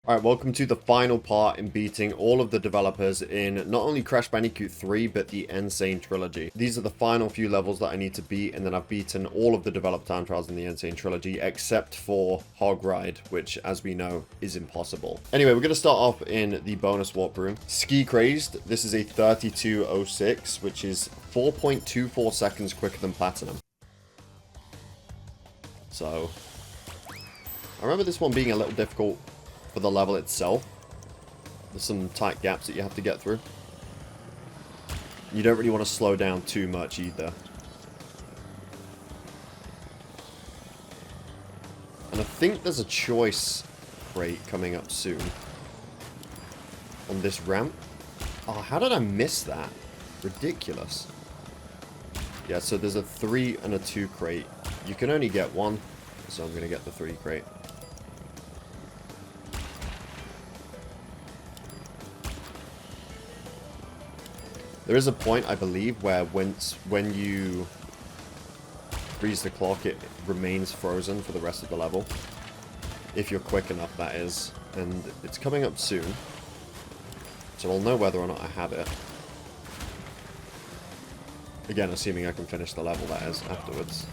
Alright, welcome to the final part in beating all of the developers in not only Crash Bandicoot 3, but the N.Sane Trilogy. These are the final few levels that I need to beat, and then I've beaten all of the developed time trials in the N.Sane Trilogy, except for Hog Ride, which, as we know, is impossible. Anyway, we're going to start off in the bonus warp room. Ski Crazed, this is a 3206, which is 4.24 seconds quicker than Platinum. So, I remember this one being a little difficult for the level itself. There's some tight gaps that you have to get through. You don't really want to slow down too much either. And I think there's a choice crate coming up soon on this ramp. Oh, how did I miss that? Ridiculous. Yeah, so there's a 3 and a 2 crate. You can only get one, so I'm going to get the 3 crate. There is a point, I believe, where when you freeze the clock, it remains frozen for the rest of the level. If you're quick enough, that is. And it's coming up soon. So I'll know whether or not I have it. Again, assuming I can finish the level, that is, afterwards.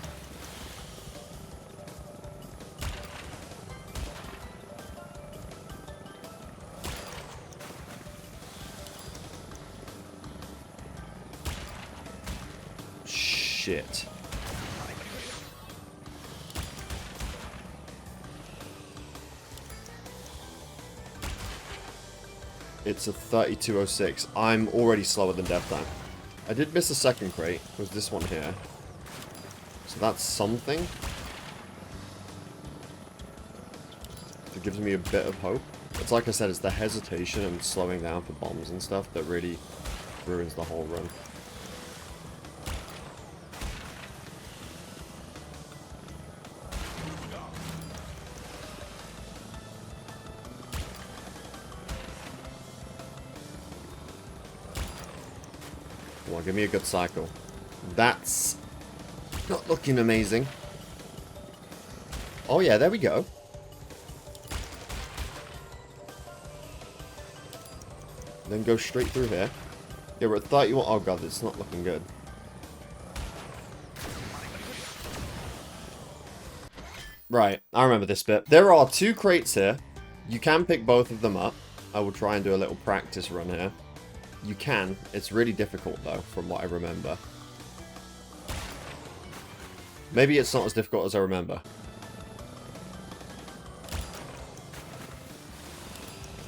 Shit. It's a 3206. I'm already slower than death time. I did miss a second crate. It was this one here. So that's something. It gives me a bit of hope. It's like I said, it's the hesitation and slowing down for bombs and stuff that really ruins the whole run. Come on, give me a good cycle. That's not looking amazing. Oh yeah, there we go. Then go straight through here. Yeah, we're at 31. Oh god, it's not looking good. Right, I remember this bit. There are 2 crates here. You can pick both of them up. I will try and do a little practice run here. You can. It's really difficult, though, from what I remember. Maybe it's not as difficult as I remember.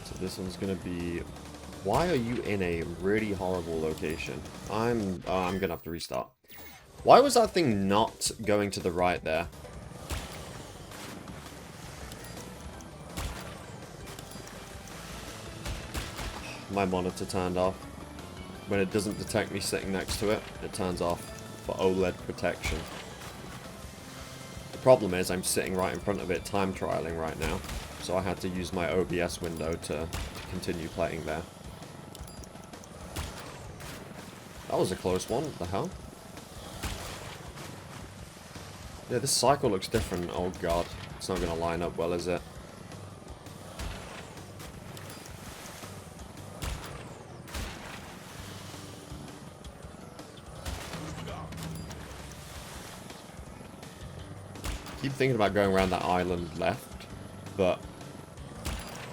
So this one's going to be... Why are you in a really horrible location? I'm going to have to restart. Why was that thing not going to the right there? My monitor turned off. When it doesn't detect me sitting next to it, it turns off for OLED protection. The problem is I'm sitting right in front of it time trialing right now, so I had to use my OBS window to continue playing there. That was a close one. What the hell? Yeah, this cycle looks different. Oh god, it's not going to line up well, is it? Keep thinking about going around that island left, but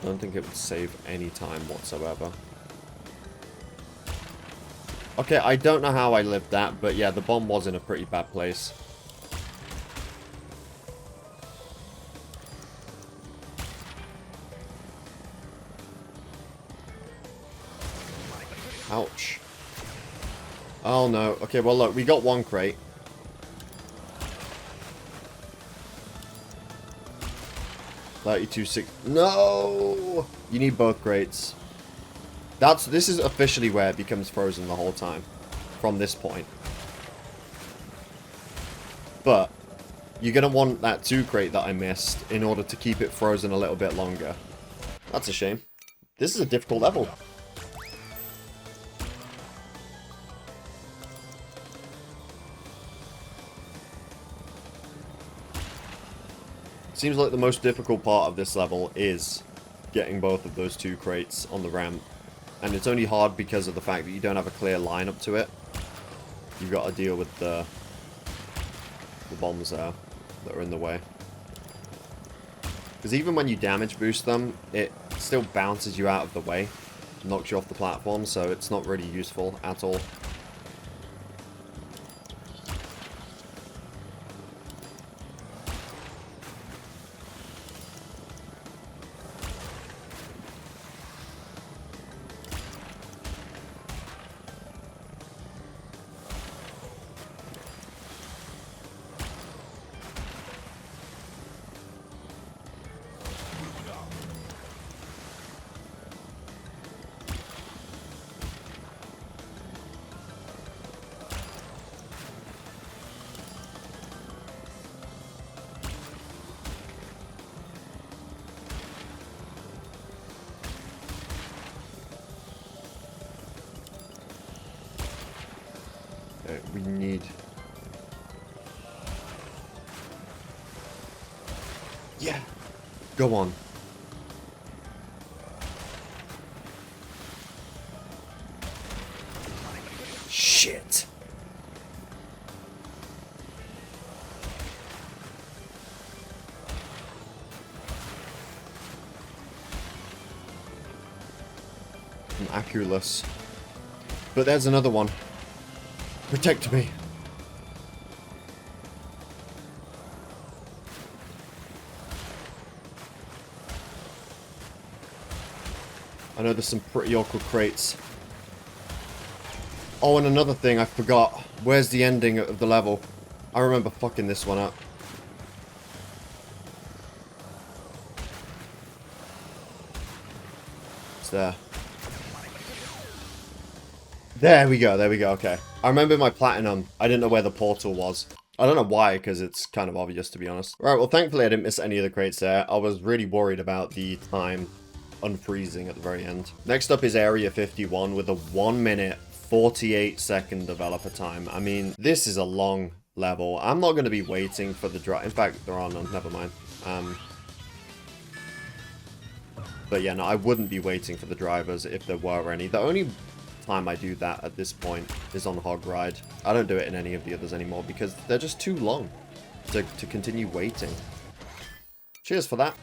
I don't think it would save any time whatsoever. Okay, I don't know how I lived that, but yeah, the bomb was in a pretty bad place. Ouch. Oh no. Okay, well look, we got 1 crate. No! You need both crates. This is officially where it becomes frozen the whole time. From this point. But you're going to want that 2 crate that I missed in order to keep it frozen a little bit longer. That's a shame. This is a difficult level. Seems like the most difficult part of this level is getting both of those 2 crates on the ramp. And it's only hard because of the fact that you don't have a clear line up to it. You've got to deal with the bombs there that are in the way. Because even when you damage boost them, it still bounces you out of the way. Knocks you off the platform, so it's not really useful at all. We need... Yeah! Go on. Shit! I'm accureless. But there's another one. Protect me. I know there's some pretty awkward crates. Oh, and another thing I forgot. Where's the ending of the level? I remember fucking this one up. It's there. There we go, okay. I remember my platinum. I didn't know where the portal was. I don't know why, because it's kind of obvious, to be honest. Right, well, thankfully I didn't miss any of the crates there. I was really worried about the time unfreezing at the very end. Next up is Area 51 with a 1 minute, 48 second developer time. I mean, this is a long level. I'm not going to be waiting for the drive. In fact, there are none. Never mind. But yeah, no, I wouldn't be waiting for the drivers if there were any. The only time I do that at this point is on Hog Ride. I don't do it in any of the others anymore because they're just too long to continue waiting. Cheers for that.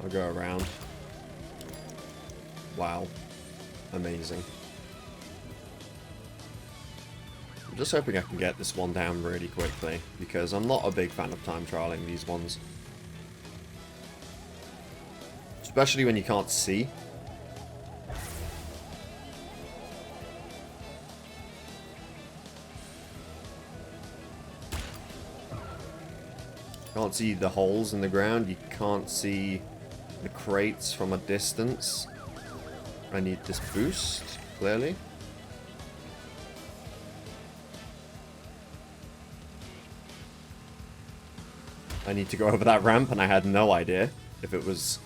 I'll go around. Wow. Amazing. I'm just hoping I can get this one down really quickly because I'm not a big fan of time trialing these ones. Especially when you can't see. Can't see the holes in the ground. You can't see the crates from a distance. I need this boost, clearly. I need to go over that ramp, and I had no idea if it was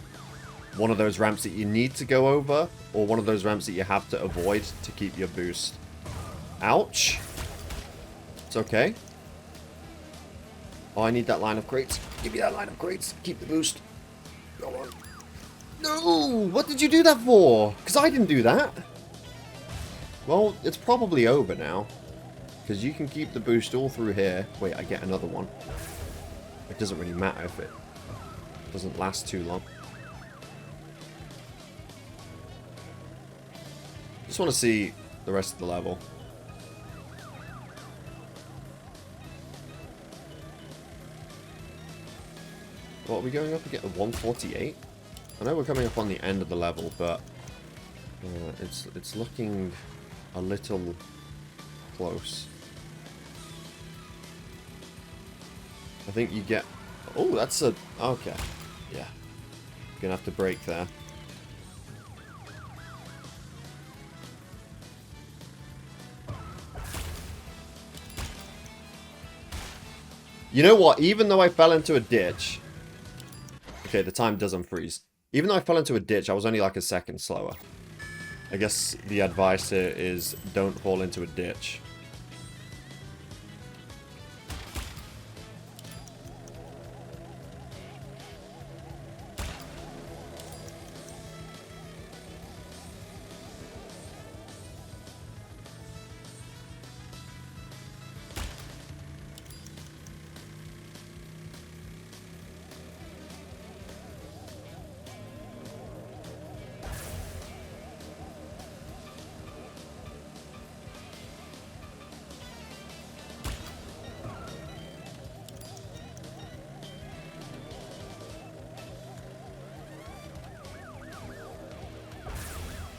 one of those ramps that you need to go over, or one of those ramps that you have to avoid to keep your boost. Ouch. It's okay. Oh, I need that line of crates. Give me that line of crates. Keep the boost. Go on. No! What did you do that for? Because I didn't do that. Well, it's probably over now. Because you can keep the boost all through here. Wait, I get another one. It doesn't really matter if it doesn't last too long. Just want to see the rest of the level. What are we going up again? 148? I know we're coming up on the end of the level, but it's looking a little close. I think you get... Oh, that's a... Okay. Yeah. Gonna have to brake there. You know what? Even though I fell into a ditch... Okay, the time does unfreeze. Even though I fell into a ditch, I was only like a second slower. I guess the advice here is don't fall into a ditch.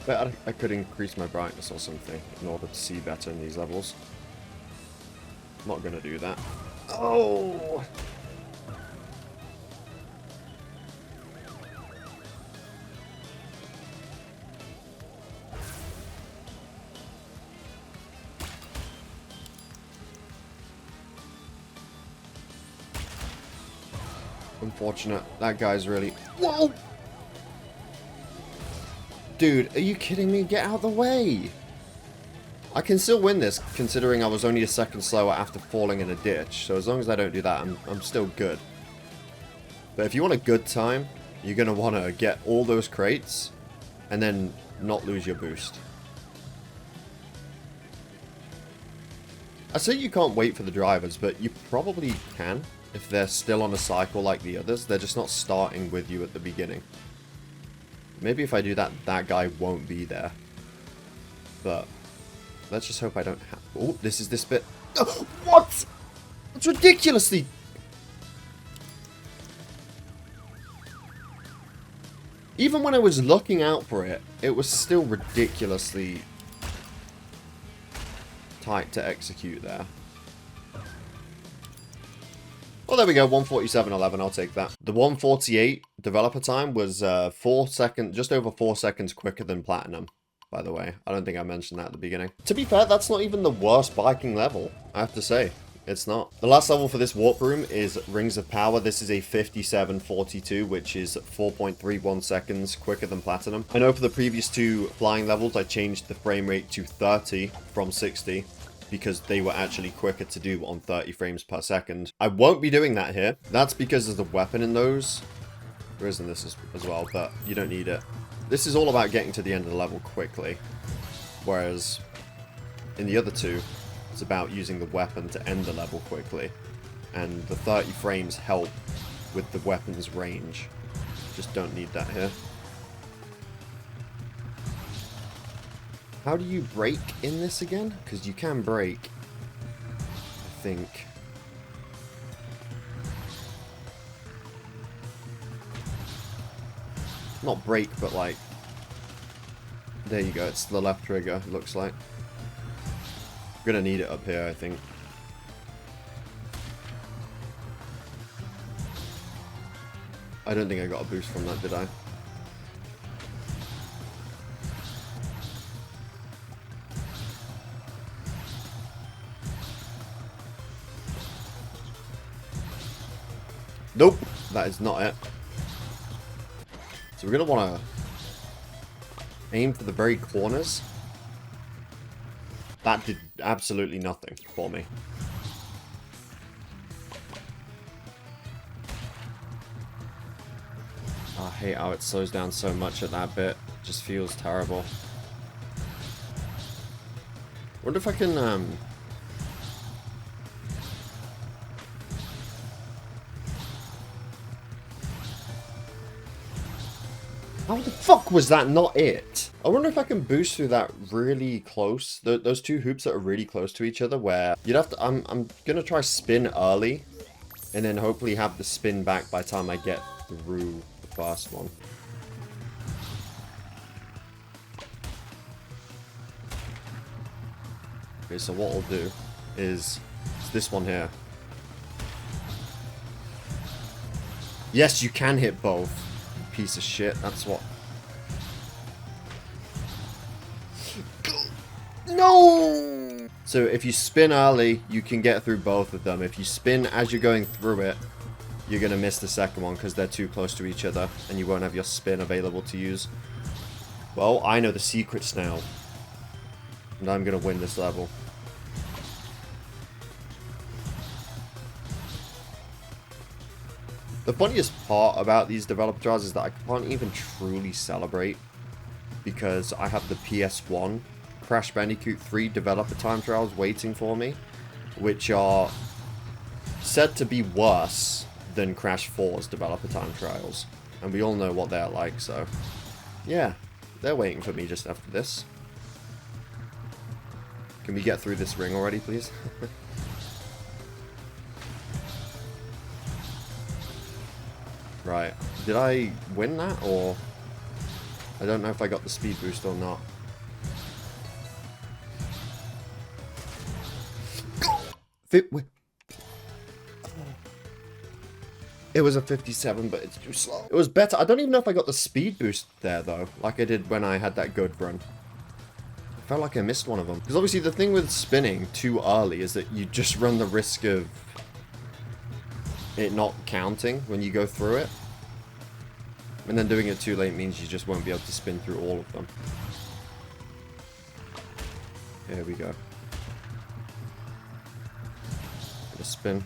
But I could increase my brightness or something in order to see better in these levels. I'm not gonna do that. Oh! Unfortunate. That guy's really... Whoa! Dude, are you kidding me? Get out of the way! I can still win this, considering I was only a second slower after falling in a ditch. So as long as I don't do that, I'm still good. But if you want a good time, you're going to want to get all those crates, and then not lose your boost. I say you can't wait for the drivers, but you probably can. If they're still on a cycle like the others, they're just not starting with you at the beginning. Maybe if I do that, that guy won't be there. But let's just hope I don't have... Oh, this is this bit. Oh, what? It's ridiculously... Even when I was looking out for it, it was still ridiculously tight to execute there. Well, there we go, 147.11, I'll take that. The 148 developer time was just over 4 seconds quicker than Platinum, by the way. I don't think I mentioned that at the beginning. To be fair, that's not even the worst biking level, I have to say. It's not. The last level for this warp room is Rings of Power. This is a 57.42, which is 4.31 seconds quicker than Platinum. I know for the previous two flying levels, I changed the frame rate to 30 from 60. Because they were actually quicker to do on 30 frames per second. I won't be doing that here. That's because there's a weapon in those. There is in this as well, but you don't need it. This is all about getting to the end of the level quickly. Whereas in the other two, it's about using the weapon to end the level quickly. And the 30 frames help with the weapon's range. Just don't need that here. How do you brake in this again? Because you can brake, I think. Not brake, but like... There you go, it's the left trigger, it looks like. I'm gonna need it up here, I think. I don't think I got a boost from that, did I? Nope, that is not it. So we're going to want to aim for the very corners. That did absolutely nothing for me. I hate how it slows down so much at that bit. It just feels terrible. I wonder if I can... How the fuck was that not it? I wonder if I can boost through that really close. Those two hoops that are really close to each other where you'd have to... I'm gonna try spin early and then hopefully have the spin back by the time I get through the first one. Okay, so what I'll do is this one here. Yes, you can hit both. Piece of shit, that's what... No! So if you spin early, you can get through both of them. If you spin as you're going through it, you're going to miss the second one because they're too close to each other and you won't have your spin available to use. Well, I know the secrets now. And I'm going to win this level. The funniest part about these developer trials is that I can't even truly celebrate because I have the PS1 Crash Bandicoot 3 developer time trials waiting for me, which are said to be worse than Crash 4's developer time trials. And we all know what they're like, so yeah, they're waiting for me just after this. Can we get through this ring already, please? Right. Did I win that, or... I don't know if I got the speed boost or not. It was a 57, but it's too slow. It was better. I don't even know if I got the speed boost there, though, like I did when I had that good run. I felt like I missed one of them. Because obviously the thing with spinning too early is that you just run the risk of it not counting when you go through it. And then doing it too late means you just won't be able to spin through all of them. Here we go. Get a spin.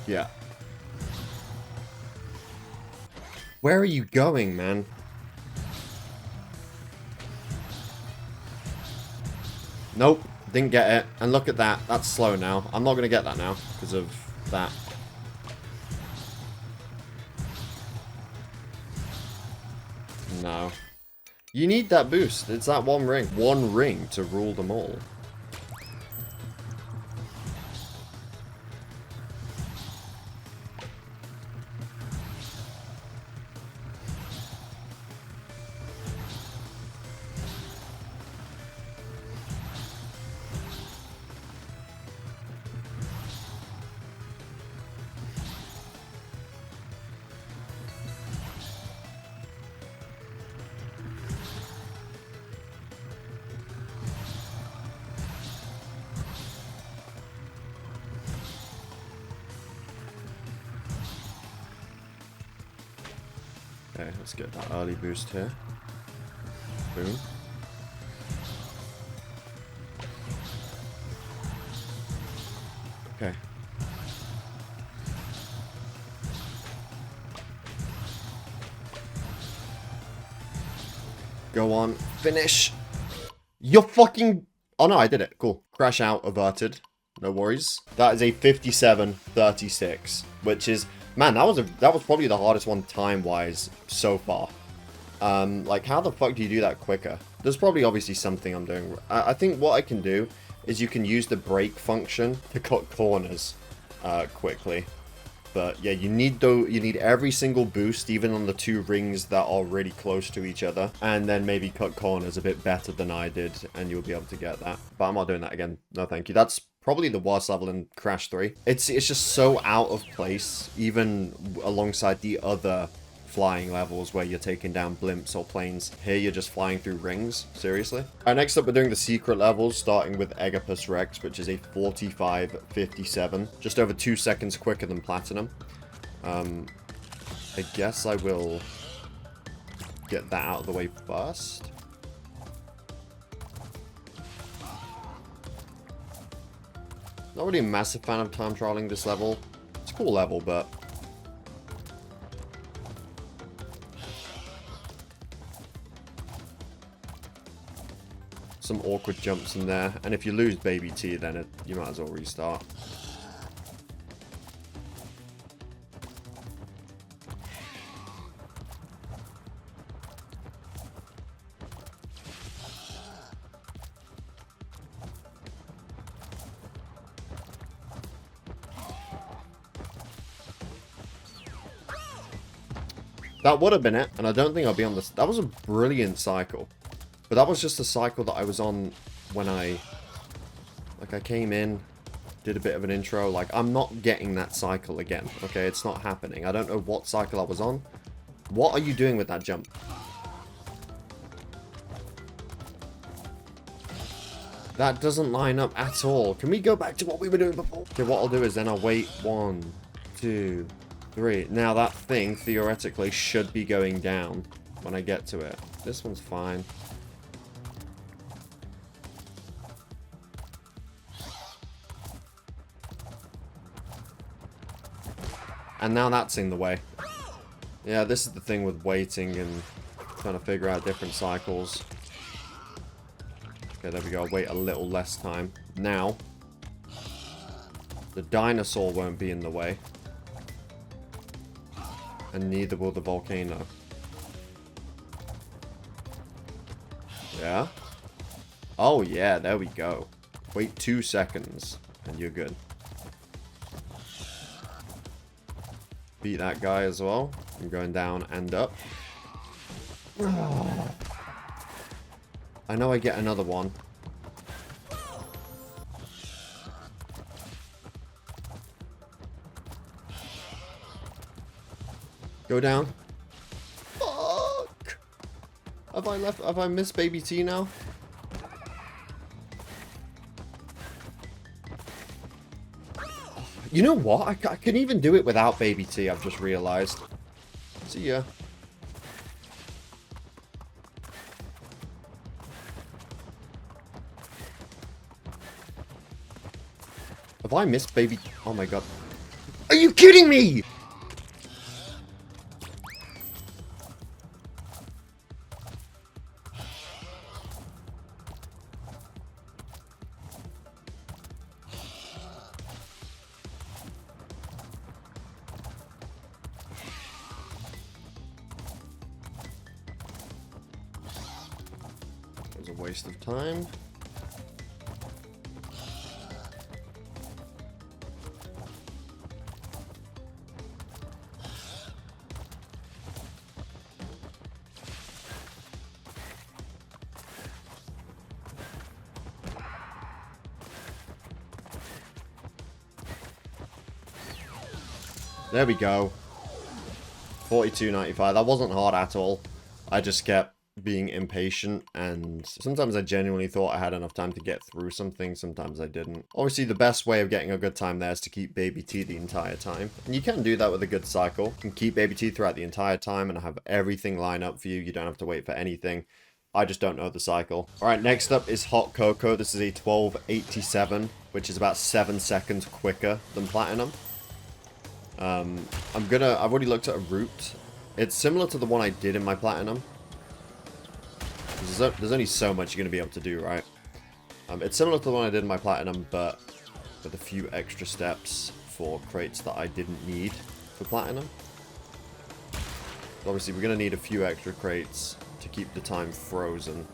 Yeah. Where are you going, man? Nope, didn't get it. And look at that. That's slow now. I'm not going to get that now because of that. No. You need that boost. It's that one ring. One ring to rule them all. Okay, let's get that early boost here. Boom. Okay. Go on. Finish. You're fucking... Oh no, I did it. Cool. Crash out averted. No worries. That is a 57-36, which is... Man, that was probably the hardest one time-wise so far. Like, how the fuck do you do that quicker? There's probably obviously something I'm doing. I think what I can do is you can use the brake function to cut corners quickly. But yeah, you need every single boost, even on the two rings that are really close to each other, and then maybe cut corners a bit better than I did, and you'll be able to get that. But I'm not doing that again. No, thank you. That's probably the worst level in Crash 3. It's just so out of place, even alongside the other flying levels where you're taking down blimps or planes. Here you're just flying through rings. Seriously? Alright, next up we're doing the secret levels, starting with Egapus Rex, which is a 45-57. Just over 2 seconds quicker than Platinum. I guess I will get that out of the way first. Not really a massive fan of time trialing this level. It's a cool level, but... some awkward jumps in there. And if you lose Baby T, then you might as well restart. That would have been it, and I don't think I'll be on this. That was a brilliant cycle. But that was just the cycle that I was on when I came in, did a bit of an intro. Like, I'm not getting that cycle again, okay? It's not happening. I don't know what cycle I was on. What are you doing with that jump? That doesn't line up at all. Can we go back to what we were doing before? Okay, what I'll do is then I'll wait 1, 2, 3. Now that thing, theoretically, should be going down when I get to it. This one's fine. And now that's in the way. Yeah, this is the thing with waiting and trying to figure out different cycles. Okay, there we go. I'll wait a little less time. Now, the dinosaur won't be in the way. And neither will the volcano. Yeah? Oh yeah, there we go. Wait 2 seconds and you're good. beat that guy as well. I'm going down and up. I know I get another one. Go down. Fuck! Have I missed Baby T now? You know what? I can even do it without Baby T, I've just realized. See ya. Have I missed Baby... Oh my god. Are you kidding me? It was a waste of time. There we go. 42.95. That wasn't hard at all. I just kept being impatient, and sometimes I genuinely thought I had enough time to get through something, sometimes I didn't. Obviously, the best way of getting a good time there is to keep Baby T the entire time. And you can do that with a good cycle. You can keep Baby T throughout the entire time and have everything line up for you. You don't have to wait for anything. I just don't know the cycle. Alright, next up is Hot Cocoa. This is a 1287, which is about 7 seconds quicker than Platinum. I've already looked at a route. It's similar to the one I did in my Platinum. There's only so much you're going to be able to do, right? It's similar to the one I did in my Platinum, but with a few extra steps for crates that I didn't need for Platinum. Obviously, we're going to need a few extra crates to keep the time frozen.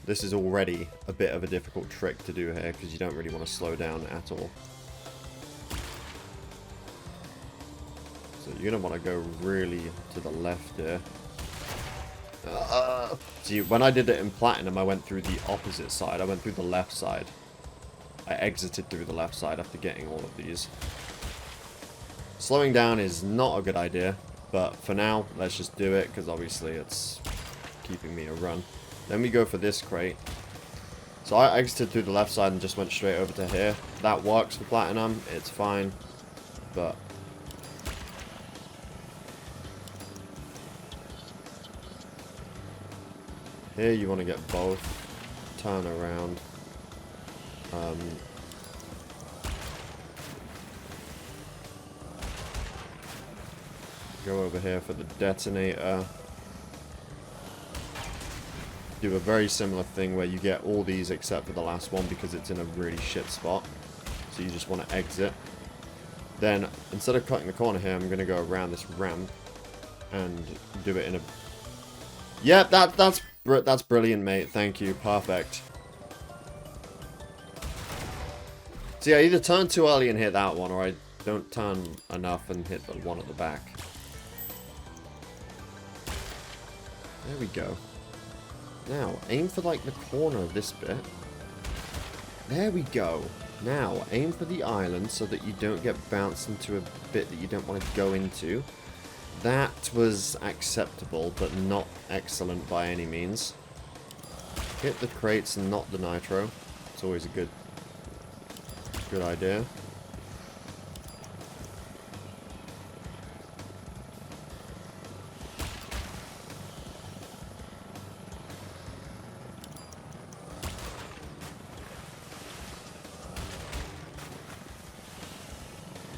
This is already a bit of a difficult trick to do here, because you don't really want to slow down at all. So you're going to want to go really to the left here. See, when I did it in Platinum, I went through the opposite side. I went through the left side. I exited through the left side after getting all of these. Slowing down is not a good idea, but for now, let's just do it, because obviously it's keeping me a run. Then we go for this crate. So I exited through the left side and just went straight over to here. That works for Platinum, it's fine, but... Here you want to get both. Turn around. Go over here for the detonator. Do a very similar thing where you get all these except for the last one because it's in a really shit spot. So you just want to exit. Then, instead of cutting the corner here, I'm going to go around this ramp and do it in a... Yep, that's brilliant, mate. Thank you. Perfect. So yeah, either turn too early and hit that one, or I don't turn enough and hit the one at the back. There we go. Now, aim for like the corner of this bit. There we go. Now, aim for the island so that you don't get bounced into a bit that you don't want to go into. That was acceptable, but not excellent by any means. Hit the crates and not the nitro. It's always a good idea.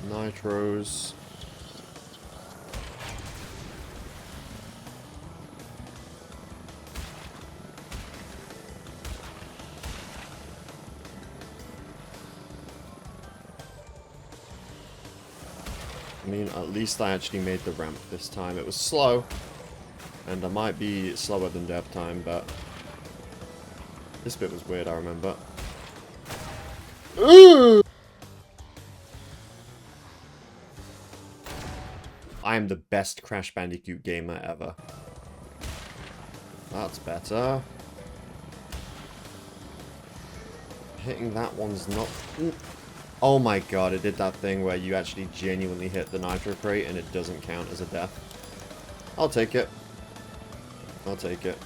Nitros. I mean, at least I actually made the ramp this time. It was slow, and I might be slower than dev time, but this bit was weird, I remember. Ooh! I am the best Crash Bandicoot gamer ever. That's better. Hitting that one's not... Oh my god, it did that thing where you actually genuinely hit the nitro crate and it doesn't count as a death. I'll take it. I'll take it.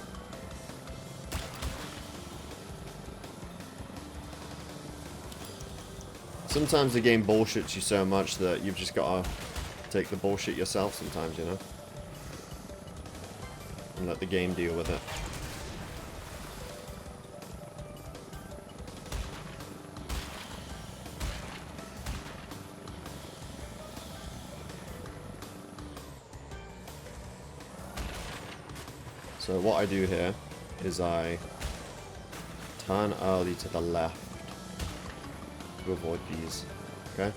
Sometimes the game bullshits you so much that you've just got to take the bullshit yourself sometimes, you know? And let the game deal with it. So what I do here is I turn early to the left to avoid these. Okay?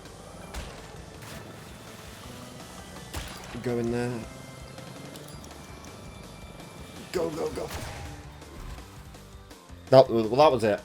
Go in there. Go, go, go. That was it.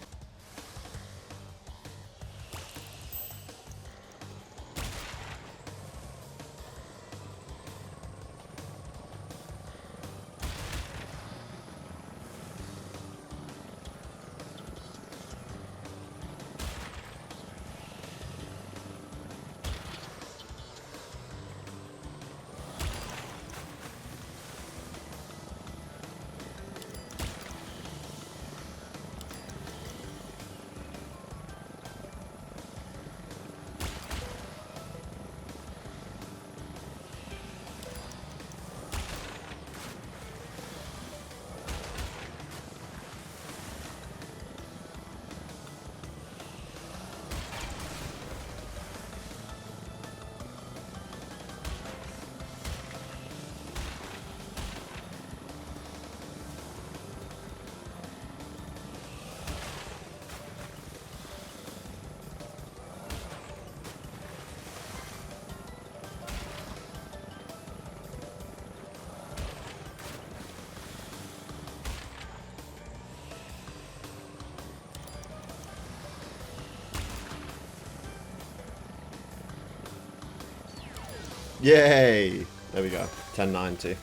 Yay! There we go. 1090. So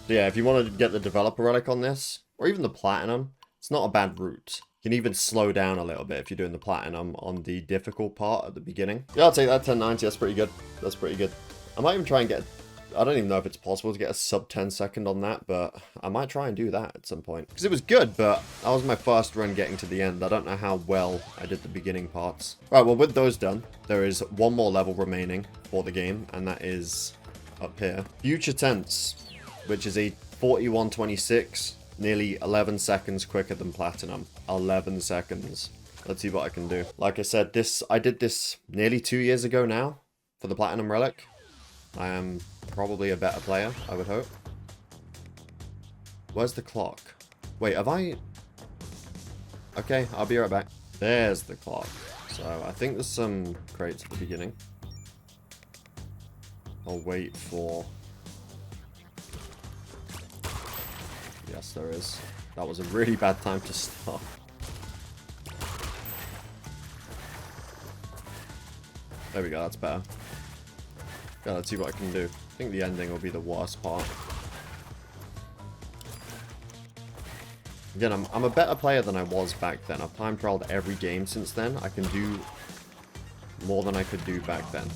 yeah, if you want to get the developer relic on this, or even the platinum, it's not a bad route. You can even slow down a little bit if you're doing the platinum on the difficult part at the beginning. Yeah, I'll take that 1090. That's pretty good. That's pretty good. I might even try and get... I don't even know if it's possible to get a sub 10 second on that, but I might try and do that at some point. Because it was good, but that was my first run getting to the end. I don't know how well I did the beginning parts. Right, well, with those done, there is one more level remaining for the game, and that is up here. Future Tense, which is a 4126, nearly 11 seconds quicker than Platinum. 11 seconds. Let's see what I can do. Like I said, I did this nearly 2 years ago now for the Platinum Relic. I am probably a better player, I would hope. Where's the clock? Wait, have I... Okay, I'll be right back. There's the clock. So, I think there's some crates at the beginning. I'll wait for... Yes, there is. That was a really bad time to stop. There we go, that's better. Yeah, let's see what I can do. I think the ending will be the worst part. Again, I'm a better player than I was back then. I've time trialed every game since then. I can do more than I could do back then.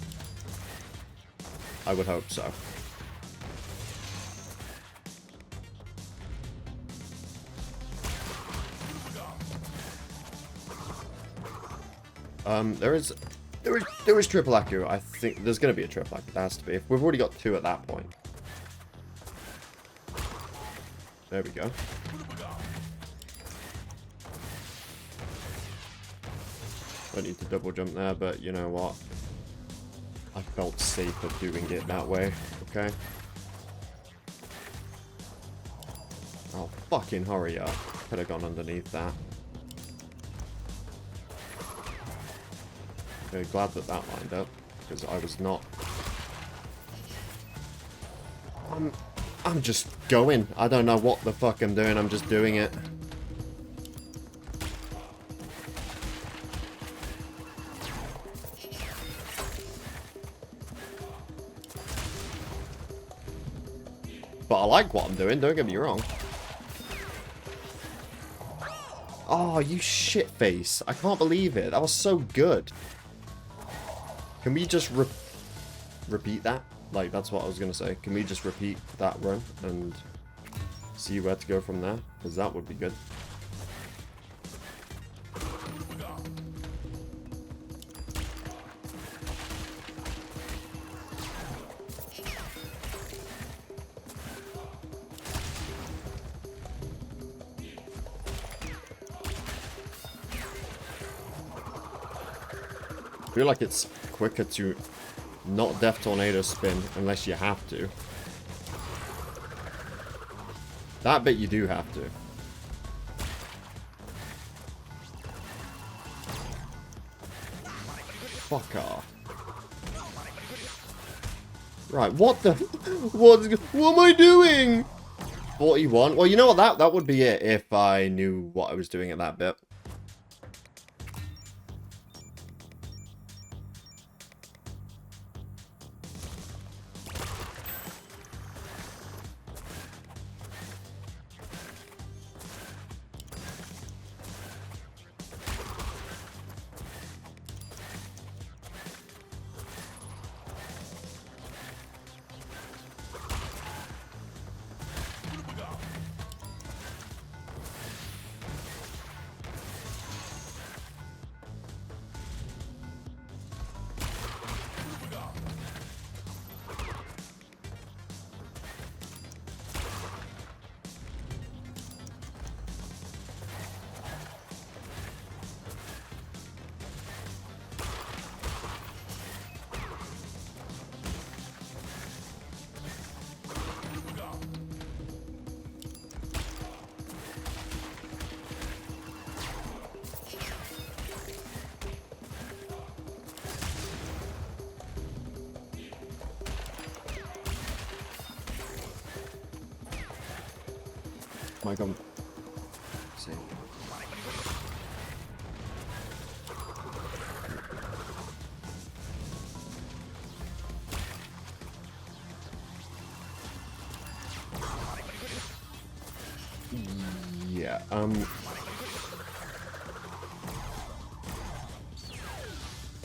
I would hope so. There is triple accurate. I think there's going to be a triple accurate. There has to be. We've already got 2 at that point. There we go. I need to double jump there, but you know what? I felt safer doing it that way. Okay. Oh, fucking hurry up. Could have gone underneath that. Okay, glad that that lined up, because I was not... I'm just going. I don't know what the fuck I'm doing, I'm just doing it. But I like what I'm doing, don't get me wrong. Oh, you shit face. I can't believe it. That was so good. Can we just repeat that? Like, that's what I was going to say. Can we just repeat that run and see where to go from there? Because that would be good. I feel like it's quicker to not Death Tornado spin unless you have to. That bit you do have to. Fuck off. Right, what the... What am I doing? 41? Well, you know what? That would be it if I knew what I was doing at that bit. My God. See. Yeah,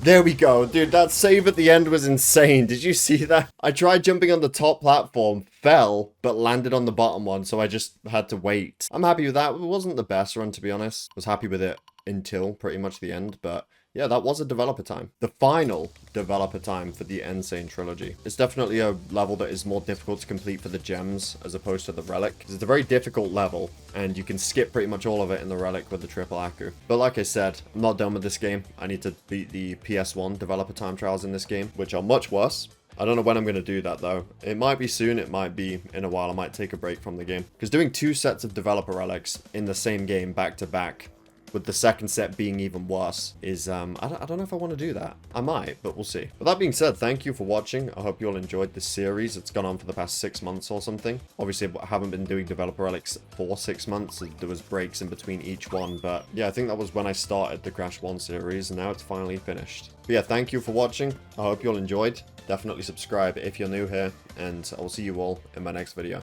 there we go. Dude, that save at the end was insane. Did you see that? I tried jumping on the top platform, fell, but landed on the bottom one, so I just had to wait. I'm happy with that. It wasn't the best run, to be honest. I was happy with it until pretty much the end, but yeah, that was a developer time. The final developer time for the N.Sane Trilogy. It's definitely a level that is more difficult to complete for the gems as opposed to the relic. It's a very difficult level, and you can skip pretty much all of it in the relic with the triple Aku. But like I said, I'm not done with this game. I need to beat the PS1 developer time trials in this game, which are much worse. I don't know when I'm going to do that, though. It might be soon, it might be in a while. I might take a break from the game. Because doing 2 sets of developer relics in the same game back to back, with the second set being even worse, is, I don't know if I want to do that. I might, but we'll see. But that being said, thank you for watching. I hope you all enjoyed this series. It's gone on for the past 6 months or something. Obviously, I haven't been doing developer relics for 6 months. There was breaks in between each one, but yeah, I think that was when I started the Crash 1 series, and now it's finally finished. But yeah, thank you for watching. I hope you all enjoyed. Definitely subscribe if you're new here, and I will see you all in my next video.